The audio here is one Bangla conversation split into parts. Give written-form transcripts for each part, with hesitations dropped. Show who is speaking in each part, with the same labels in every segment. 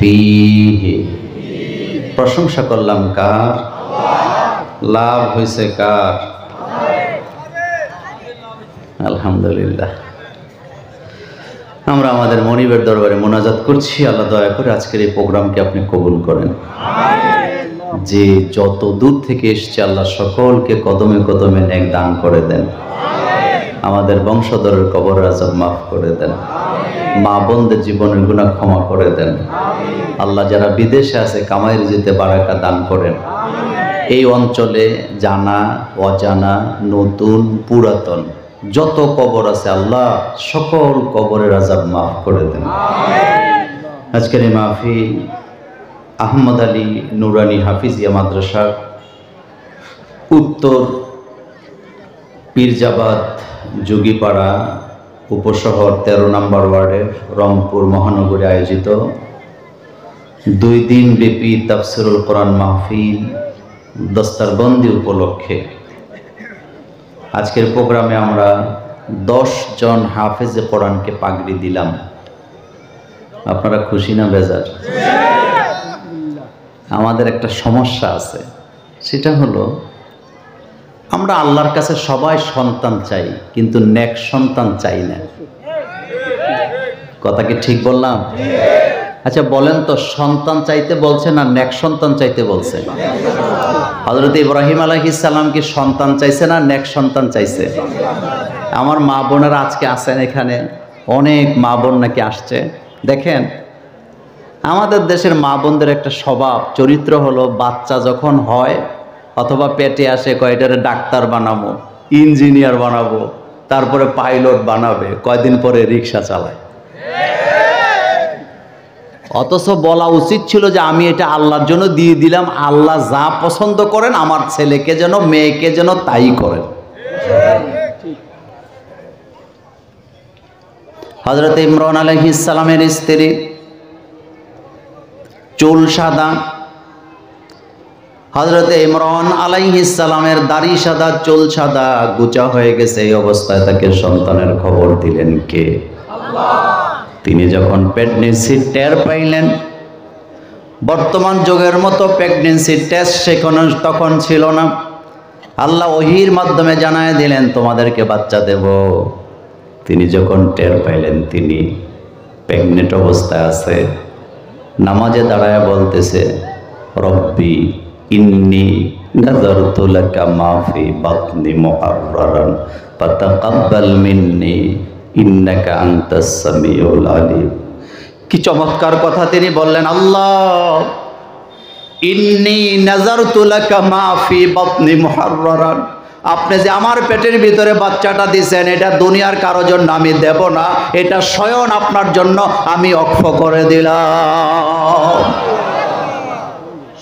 Speaker 1: ফীহি, প্রশংসা করলাম কার? লাভ হয়েছে কার? আলহামদুলিল্লাহ। আমরা আমাদের মনিবের দরবারে মোনাজাত করছি, আল্লাহ দয়া করে আজকের এই প্রোগ্রামকে আপনি কবুল করেন। যে যত দূর থেকে এসছে আল্লাহ সকলকে কদমে কদমে নেক দান করে দেন। আমাদের বংশধরের কবরের আযাব মাফ করে দেন। মা বোনদের জীবনের গুনাহ ক্ষমা করে দেন। আল্লাহ যারা বিদেশে আছে কামাইয়ের যেতে বারাকা দান করেন। এই অঞ্চলে জানা অজানা নতুন পুরাতন যত কবর আছে আল্লাহ সকল কবরের আযাব মাফ করে দেন। আজকের এই মাহফিল আহমদ আলী নুরানি হাফিজিয়া মাদ্রাসা উত্তর পীরজাবাদ যোগীপাড়া উপশহর 13 নম্বর ওয়ার্ডের রংপুর মহানগরে আয়োজিত 2 দিন ব্যাপী তাফসীরুল কোরআন মাহফিল দস্তারবন্দি উপলক্ষে আজকের প্রোগ্রামে আমরা 10 জন হাফেজে কোরআনকে পাগড়ি দিলাম। আপনারা খুশি না বেজার? আমাদের একটা সমস্যা আছে, সেটা হলো আমরা আল্লাহর কাছে সবাই সন্তান চাই, কিন্তু নেক সন্তান চাই না। কথা কি ঠিক বললাম? আচ্ছা বলেন তো, সন্তান চাইতে বলছে না নেক সন্তান চাইতে বলছে? হযরত ইব্রাহিম আলাইহিস সালাম কি সন্তান চাইছে না নেক সন্তান চাইছে? আমার মা বোনেরা আজকে আছেন এখানে, অনেক মা বোন নাকি আসছে। দেখেন আমাদের দেশের মা বোনদের একটা স্বভাব চরিত্র হলো, বাচ্চা যখন হয় অথবা পেটে আসে কয়টারে ডাক্তার বানাবো, ইঞ্জিনিয়ার বানাবো, তারপরে পাইলট বানাবে, কয়দিন পরে রিক্সা চালায়। অথচ বলা উচিত ছিল যে আমি এটা আল্লাহর জন্য দিয়ে দিলাম, আল্লাহ যা পছন্দ করেন আমার ছেলেকে যেন মেয়েকে যেন তাই করেন। হযরত ইমরান আলাইহিস সালামের স্ত্রী চুল সাদা, হযরত ইমরান আলাইহিস সালামের দাড়ি সাদা, চুল সাদা, গুচা হয়ে গেছে। এই অবস্থায় তাকে সন্তানের খবর দিলেন কে? আল্লাহ। তিনি যখন প্রেগন্যান্সি টের পাইলেন, বর্তমান যুগের মতো প্রেগন্যান্সি টেস্ট সেখানে তখন ছিল না। আল্লাহ ওহীর মাধ্যমে জানায় দিলেন তোমাদেরকে বাচ্চা দেব। তিনি যখন টের পাইলেন তিনি প্রেগনেন্ট অবস্থায় আছে, নামাজে দাঁড়ায় বলতেছে রব্বি ইন্নী নাযারতু লাকা মা ফি বাতনি মুহাররারান ফাতাকাব্বাল মিন্নী ইন্নাকা আনতাস সামিউল আলিম। কি চমৎকার কথা তিনি বললেন, আল্লাহ ইন্নী নাযারতু লাকা মা ফি বাতনি মুহাররারান, আপনি যে আমার পেটের ভিতরে বাচ্চাটা দিয়েছেন এটা দুনিয়ার কারোর জন্য আমি দেব না, এটা স্বয়ং আপনার জন্য আমি অক্ষ করে দিলাম।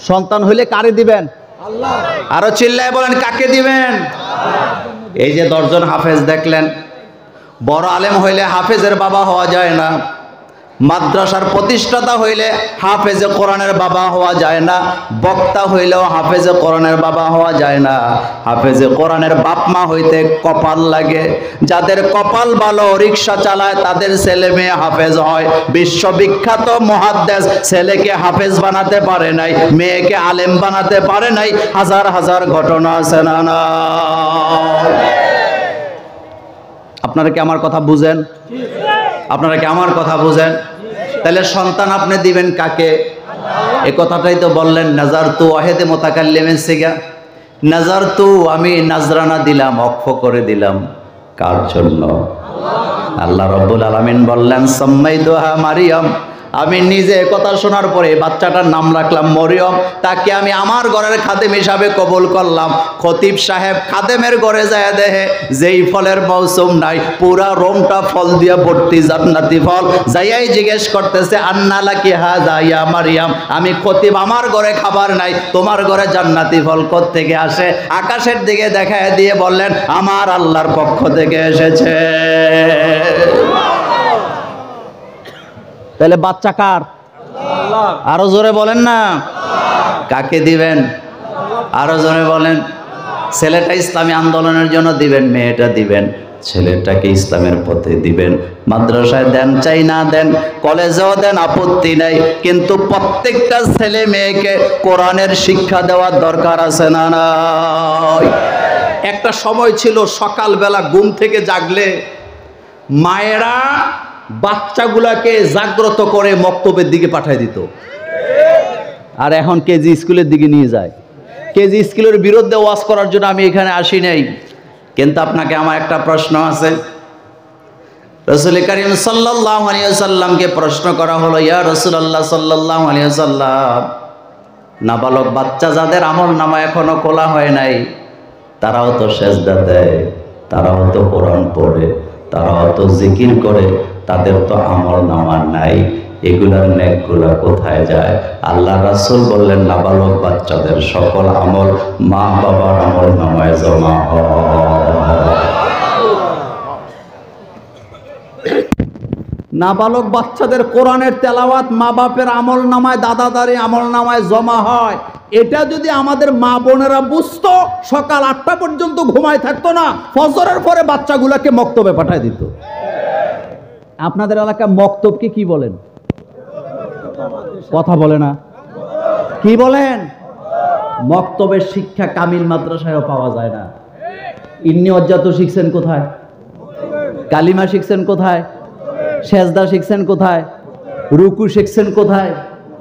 Speaker 1: সন্তান হইলে কারে দিবেন? আল্লাহ। আরো চিল্লায় বলেন কাকে দিবেন? এই যে 10 জন হাফেজ দেখলেন, বড় আলেম হইলে হাফেজের বাবা হওয়া যায় না, মাদ্রাসার প্রতিষ্ঠাতা হইলে হাফেজে কোরআনের বাবা হওয়া যায় না, বক্তা হইলেও হাফেজে কোরআনের বাবা হওয়া যায় না। হাফেজে কোরআনের বাপ মা হইতে কপাল লাগে। যাদের কপাল ভালো, রিক্সা চালায়, তাদের ছেলে মেয়ে হাফেজ হয়। বিশ্ববিখ্যাত মুহাদ্দিস ছেলেকে হাফেজ বানাতে পারে নাই, মেয়েকে আলেম বানাতে পারে নাই। হাজার হাজার ঘটনা আছে না না? আপনারা কি আমার কথা বুঝেন? আপনারা কি আমার কথা বুঝেন? তাহলে সন্তান আপনি দিবেন কাকে? এই কথাটাই তো বললেন নাযারতু ওয়াহিদে মুতাকাল্লিমের সিগা। নাযারতু আমি নাজরানা দিলাম, অক্ষ করে দিলাম। কার জন্য? আল্লাহ রাব্বুল আলামিন বললেন সাম্মাইতুহা মারিয়াম, আমি নিজে কথা শোনার পরে বাচ্চাটার নাম রাখলাম মরিয়ম। তাকে আমি আমার ঘরের খাদেম হিসাবে কবুল করলাম। খতিব সাহেব খাদেমের ঘরে যায় দেখে যেই ফলের মৌসুম নাই, পুরা রোমটা ফল দিয়া ভর্তি, জান্নাতি ফল। যাইয়াই জিজ্ঞেস করতেছে আন্না লাকি হাযা ইয়া মারিয়াম, আমি খতিব আমার ঘরে খাবার নাই, তোমার ঘরে জান্নাতি ফল কোত্থেকে আসে? আকাশের দিকে দেখায় দিয়ে বললেন আমার আল্লাহর পক্ষ থেকে এসেছে। তাহলে বাচ্চা কার? আল্লাহ। আরো জোরে বলেন না, কাকে দিবেন? আরো জোরে বলেন। ছেলেটা ইসলামী আন্দোলনের জন্য দিবেন, মেয়েটা দিবেন ছেলেটাকে ইসলামের পথে দিবেন। মাদ্রাসায় দেন চাই না দেন, কলেজেও দেন, আপত্তি নাই, কিন্তু প্রত্যেকটা ছেলে মেয়েকে কোরআনের শিক্ষা দেওয়ার দরকার আছে না নাই?
Speaker 2: একটা সময় ছিল সকালবেলা ঘুম থেকে জাগলে মায়েরা বাচ্চাগুলাকে জাগ্রত করে মক্তবের দিকে পাঠিয়ে দিত,
Speaker 1: আর এখন কেজি স্কুলের দিকে নিয়ে যায়। কেজি স্কুলের বিরুদ্ধে ওয়াজ করার জন্য আমি এখানে আসি নাই, কিন্তু আপনাকে আমার একটা প্রশ্ন আছে। রাসূল করিম সাল্লাল্লাহু আলাইহি ওয়াসাল্লামকে প্রশ্ন করা হলো, ইয়া রাসূলুল্লাহ সাল্লাল্লাহু আলাইহি ওয়াসাল্লাম, নাবালক বাচ্চা যাদের আমলনামা এখনো খোলা হয় নাই, তারাও তো সেজদা দেয়, তারাও তো কোরআন পড়ে, তারাও তো জিকির করে, তাদের তো আমলনামা নাই, এগুলার নেকগুলা কোথায় যায়? আল্লাহ রাসূল বললেন, নাবালক বাচ্চাদের সকল আমল মা বাবার আমলনামায় জমা হয়।
Speaker 2: নাবালক বাচ্চাদের কোরআনের তেলাওয়াত মা বাপের আমল নামায়, দাদা দাদি আমল নামায় জমা হয়। এটা যদি আমাদের মা বোনেরা বুঝতো, সকাল 8টা পর্যন্ত ঘুমায় থাকতো না, ফজরের পরে বাচ্চাগুলোকে মক্তবে পাঠায় দিত। আপনাদের এলাকায় মক্তবকে কি বলেন? কথা বলে না, কি বলেন? মক্তবের শিক্ষা কামিল মাদ্রাসায়ও পাওয়া যায় না। ইন্নি অজ্জাত শিখছেন কোথায়? কালিমা শিখছেন কোথায়? সেজদা শিখছেন কোথায়? রুকু শিখছেন কোথায়?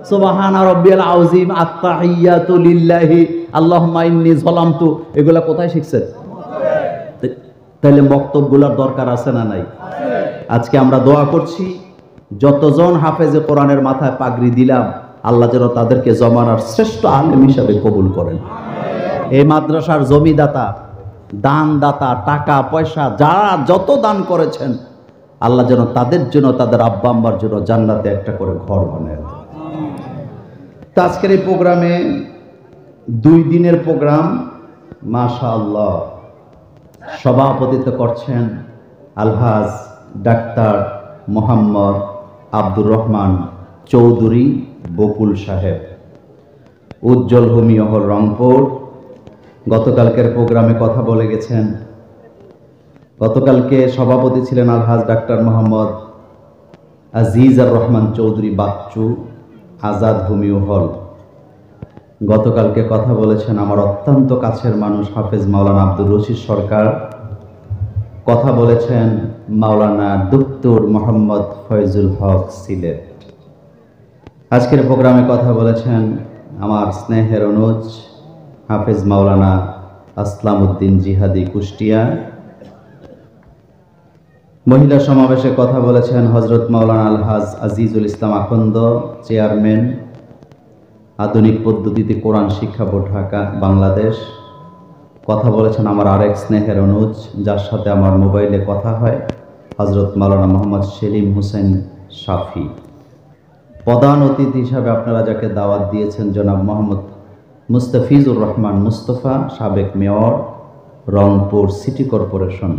Speaker 2: সুবহানা রাব্বিয়াল আযীম, আত-তাহিয়াতু লিল্লাহি, আল্লাহুম্মা ইন্নী যালামতু, এগুলা কোথায় শিখছেন? তাহলে বক্তব্যগুলোর দরকার আছে না নাই? আজকে আমরা দোয়া করছি, যতজন হাফেজে কোরআনের মাথায় পাগড়ি দিলাম, আল্লাহ যেন তাদেরকে জমানার শ্রেষ্ঠ আলেম হিসাবে কবুল করেন। এই মাদ্রাসার জমিদাতা, দানদাতা, টাকা পয়সা যারা যত দান করেছেন, আল্লাহ যেন তাদের জন্য, তাদের আব্বা আম্মার জন্য জান্নাতে একটা করে ঘর বানায় দেন। তো আজকের এই প্রোগ্রামে 2 দিনের প্রোগ্রাম, মাশাআল্লাহ, সভাপতিত্ব করছেন আলহাজ ডাক্তার মোহাম্মদ আব্দুর রহমান চৌধুরী বকুল সাহেব, উজ্জ্বল হোমিও হল, রংপুর। গতকালকের প্রোগ্রামে কথা বলে গেছেন। গতকালকে সভাপতি ছিলেন আলহাজ ডাক্তার মোহাম্মদ আজিজার রহমান চৌধুরী বাচ্চু, আজাদ হোমিও হল। গতকালকে কথা বলেছেন আমার অত্যন্ত কাছের মানুষ হাফেজ মাওলানা আব্দুর রশিদ সরকার। কথা বলেছেন মাওলানা ডক্টর মোহাম্মদ ফয়জুল হক সিলেট। আজকের প্রোগ্রামে কথা বলেছেন আমার স্নেহের অনুজ হাফেজ মাওলানা আসলাম উদ্দিন জিহাদি, কুষ্টিয়া। মহিলা সমাবেশে কথা বলেছেন হজরত মাওলানা আলহাজ আজিজুল ইসলাম আখন্দ, চেয়ারম্যান, আধুনিক পদ্ধতিতে কোরআন শিক্ষা বোর্ড, ঢাকা, বাংলাদেশ। কথা বলেছেন আমার আরেক স্নেহের অনুজ, যার সাথে আমার মোবাইলে কথা হয়, হজরত মাওলানা মোহাম্মদ সেলিম হোসেন শাফি। প্রধান অতিথি হিসাবে আপনারা যাকে দাওয়াত দিয়েছেন জনাব মোহাম্মদ মুস্তাফিজুর রহমান মুস্তফা, সাবেক মেয়র, রংপুর সিটি কর্পোরেশন।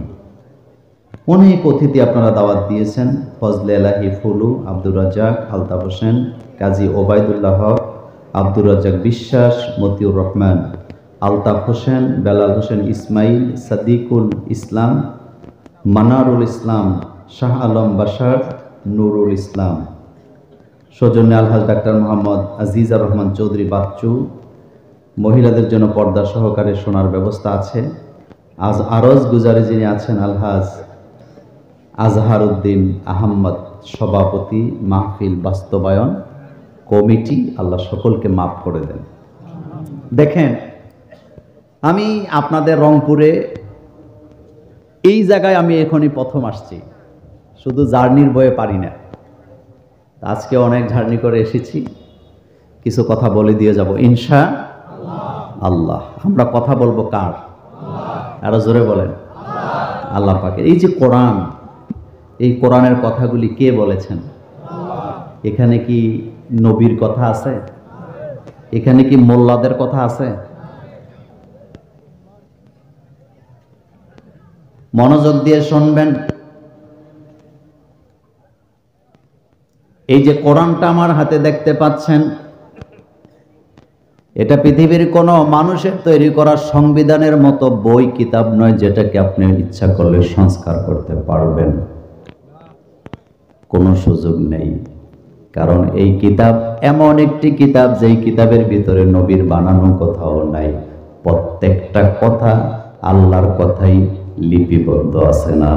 Speaker 2: অনেক অতিথি আপনারা দাওয়াত দিয়েছেন, ফজলে এলাহি ফুলু, আব্দুর রাজ্জাক, আলতাফ হোসেন, কাজী ওবায়দুল্লাহ হক, আব্দুর রাজ্জাক বিশ্বাস, মতিউর রহমান, আলতাফ হোসেন, বেলাল হোসেন ইসমাইল, সাদিকুল ইসলাম, মানারুল ইসলাম, শাহ আলম বাশার, নুরুল ইসলাম। সৌজন্যে আলহাজ ডাক্তার মোহাম্মদ আজিজার রহমান চৌধুরী বাচ্চু। মহিলাদের জন্য পর্দা সহকারে শোনার ব্যবস্থা আছে। আজ আরজ গুজারি যিনি আছেন আলহাজ আজহার উদ্দিন আহম্মদ, সভাপতি, মাহফিল বাস্তবায়ন কমিটি। আল্লাহ সকলকে মাফ করে দেন। দেখেন, আমি আপনাদের রংপুরে এই জায়গায় আমি এখনই প্রথম আসছি, শুধু জার্নির বয়ে পারি না। আজকে অনেক জার্নি করে এসেছি, কিছু কথা বলে দিয়ে যাব ইনশা আল্লাহ। আমরা কথা বলবো কার? আরো জোরে বলেন, আল্লাহ পাকের। এই যে কোরআন, এই কোরআনের কথাগুলি কে বলেছেন? এখানে কি নবীর কথা আছে? এখানে কি মোল্লাদের কথা আছে? মনোযোগ দিয়ে শুনবেন। এই যে কোরআনটা আমার হাতে দেখতে পাচ্ছেন,
Speaker 1: এটা পৃথিবীর কোনো মানুষের তৈরি করা সংবিধানের মতো বই কিতাব নয়, যেটাকে আপনি ইচ্ছা করলে সংস্কার করতে পারবেন। কোনো সুযোগ নেই। কারণ এই কিতাব এমন একটি কিতাব, যেই কিতাবের ভিতরে নবীর বানানো কোথাও নাই। প্রত্যেকটা কথা আল্লাহর কথাই লিপিবদ্ধ আছে। না